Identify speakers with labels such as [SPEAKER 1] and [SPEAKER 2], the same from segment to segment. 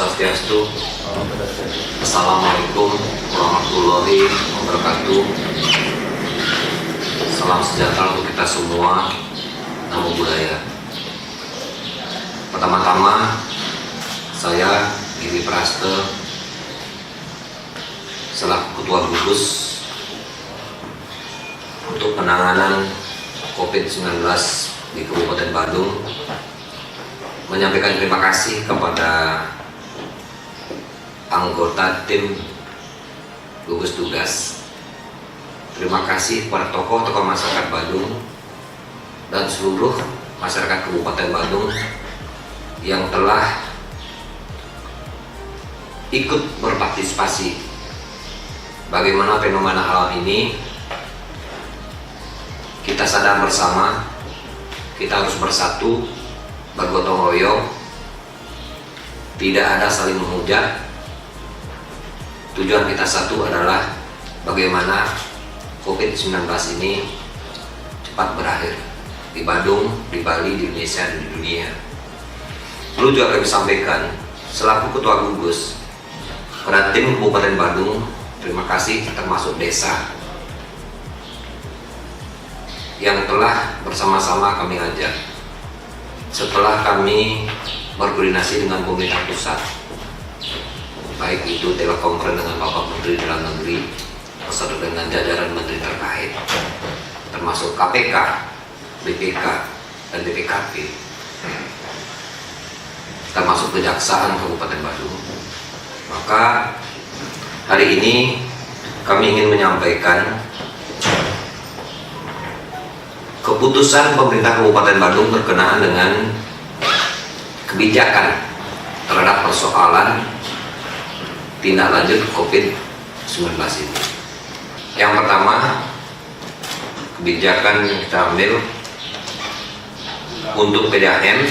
[SPEAKER 1] Swastiastu. Assalamualaikum warahmatullahi wabarakatuh. Salam sejahtera untuk kita semua. Namo Buddhaya. Pertama-tama, saya Giri Praste selaku Ketua Gugus untuk penanganan COVID-19 di Kabupaten Badung menyampaikan terima kasih kepada anggota tim gugus tugas. Terima kasih kepada tokoh-tokoh masyarakat Badung dan seluruh masyarakat Kabupaten Badung yang telah ikut berpartisipasi bagaimana fenomena alam ini. Kita sadar bersama, kita harus bersatu, bergotong royong, tidak ada saling menghujat. Tujuan kita satu adalah bagaimana COVID-19 ini cepat berakhir di Badung, di Bali, di Indonesia, dan di dunia. Perlu juga kami sampaikan, selaku Ketua Gugus pada tim Kabupaten Badung, terima kasih termasuk desa yang telah bersama-sama kami ajak. Setelah kami berkoordinasi dengan pemerintah pusat, baik itu telekonferensi dengan Bapak Menteri Dalam Negeri beserta dengan jajaran menteri terkait, termasuk KPK, BPK, dan BPKP, termasuk Kejaksaan Kabupaten Badung. Maka hari ini kami ingin menyampaikan keputusan pemerintah Kabupaten Badung berkenaan dengan kebijakan terhadap persoalan tindak lanjut COVID-19 ini. Yang pertama, kebijakan yang kita ambil untuk PDAM,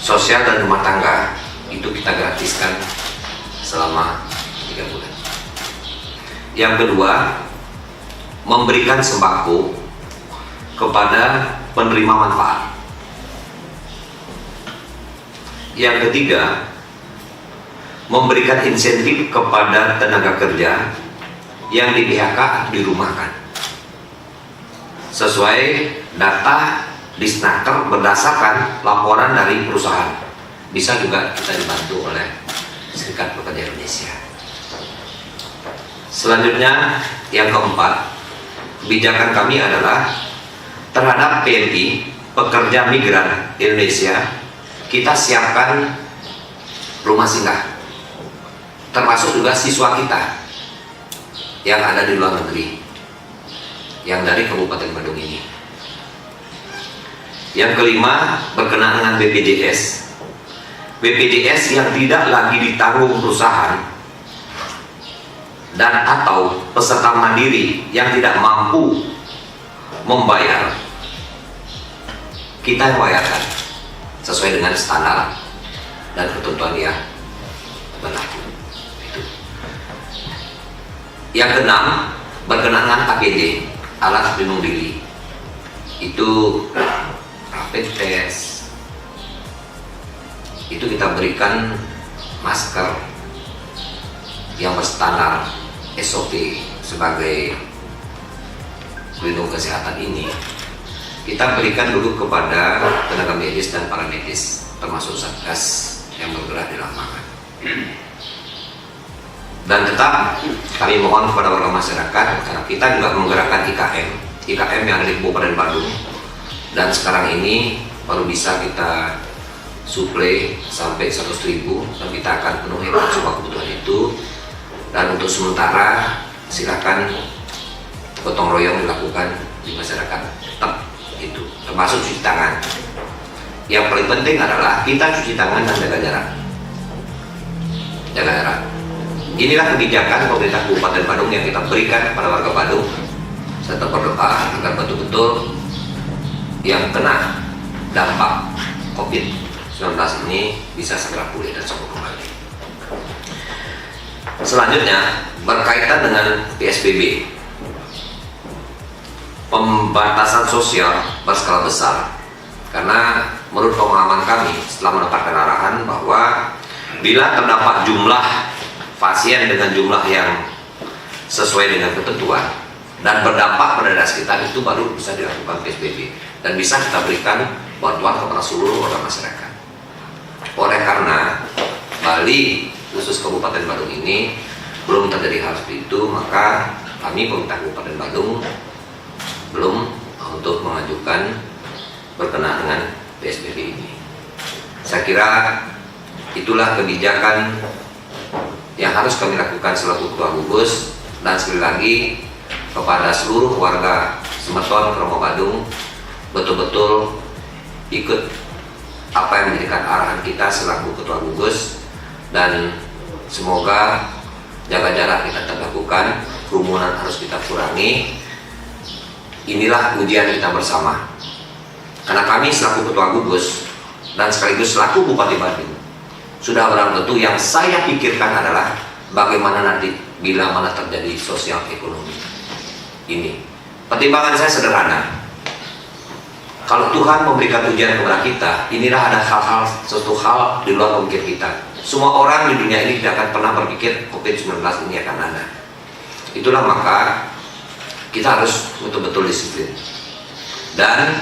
[SPEAKER 1] sosial dan rumah tangga itu kita gratiskan selama 3 bulan. Yang kedua, memberikan sembako kepada penerima manfaat. Yang ketiga, memberikan insentif kepada tenaga kerja yang di PHK atau dirumahkan sesuai data Disnaker berdasarkan laporan dari perusahaan. Bisa juga kita dibantu oleh Serikat Pekerja Indonesia. Selanjutnya, yang keempat, kebijakan kami adalah terhadap PMI, pekerja migran Indonesia, kita siapkan rumah singgah, termasuk juga siswa kita yang ada di luar negeri, yang dari Kabupaten Badung ini. Yang kelima, berkenaan dengan BPJS. BPJS yang tidak lagi ditanggung perusahaan dan atau peserta mandiri yang tidak mampu membayar, kita yang bayarkan sesuai dengan standar dan ketentuan yang berlaku. Itu. Yang keenam, berkenaan dengan APD, alat pelindung diri. Itu rapid test, itu kita berikan masker yang berstandar SOP sebagai pelindung kesehatan ini. Kita berikan dulu kepada tenaga medis dan paramedis, termasuk satgas yang bergerak di lapangan. Dan tetap kami mohon kepada warga masyarakat, karena kita juga menggerakkan IKM yang ada di Kabupaten Badung, dan sekarang ini baru bisa kita suplai sampai 100.000, dan kita akan penuhi semua kebutuhan itu. Dan untuk sementara silakan gotong royong dilakukan di masyarakat, tetap itu, termasuk cuci tangan. Yang paling penting adalah kita cuci tangan dan jaga jarak. Jaga jarak. Inilah kebijakan pemerintah Kabupaten Badung yang kita berikan kepada warga Badung, serta berdoa agar betul-betul yang kena dampak COVID-19 ini bisa segera pulih dan sembuh kembali. Selanjutnya, berkaitan dengan PSBB, pembatasan sosial berskala besar, karena menurut pemahaman kami setelah mendapatkan arahan bahwa bila terdapat jumlah pasien dengan jumlah yang sesuai dengan ketentuan dan berdampak pada daerah sekitar, itu baru bisa dilakukan PSBB dan bisa kita berikan bantuan kepada seluruh warga masyarakat. Oleh karena Bali, khusus Kabupaten Badung ini belum terjadi hal seperti itu, maka kami pemerintah Kabupaten Badung belum untuk mengajukan berkenaan dengan PSBB ini. Saya kira itulah kebijakan yang harus kami lakukan selaku Ketua Gugus, dan sekali lagi kepada seluruh warga Semeton, Kromo Badung, betul-betul ikut apa yang menjadikan arahan kita selaku Ketua Gugus, dan semoga jaga jarak kita tetap lakukan, kerumunan harus kita kurangi. Inilah ujian kita bersama, karena kami selaku Ketua Gugus dan sekaligus selaku Bupati Badung sudah barang tentu yang saya pikirkan adalah bagaimana nanti bila mana terjadi sosial ekonomi ini. Pertimbangan saya sederhana, kalau Tuhan memberikan ujian kepada kita, inilah ada hal-hal, suatu hal di luar pemikir kita. Semua orang di dunia ini tidak akan pernah berpikir COVID-19 ini akan ada. Itulah maka kita harus betul-betul disiplin. Dan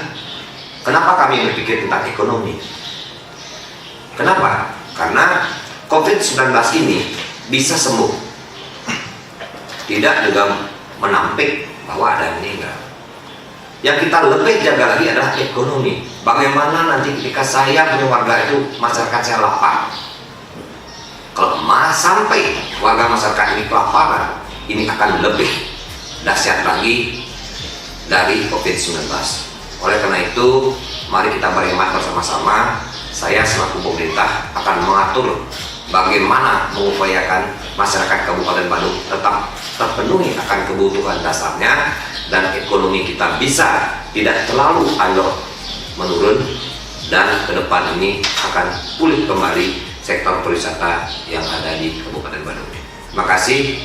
[SPEAKER 1] kenapa kami berpikir tentang ekonomi? Kenapa? Karena COVID-19 ini bisa sembuh, tidak juga menampik bahwa ada yang meninggal. Yang kita lebih jaga lagi adalah ekonomi. Bagaimana nanti ketika saya punya warga itu, masyarakat saya lapar. Kalau sampai warga masyarakat ini kelaparan, ini akan lebih dahsyat lagi dari COVID-19. Oleh karena itu, mari kita berhemat bersama-sama. Saya selaku pemerintah akan mengatur bagaimana mengupayakan masyarakat Kabupaten Badung tetap terpenuhi akan kebutuhan dasarnya, dan ekonomi kita bisa tidak terlalu anjlok menurun, dan ke depan ini akan pulih kembali sektor pariwisata yang ada di Kabupaten Badung. Terima kasih.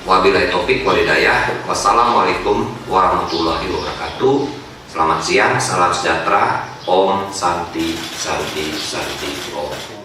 [SPEAKER 1] Wabillahi taufik wal hidayah. Wassalamualaikum warahmatullahi wabarakatuh. Selamat siang, salam sejahtera. Om Santi Santi Santi Om.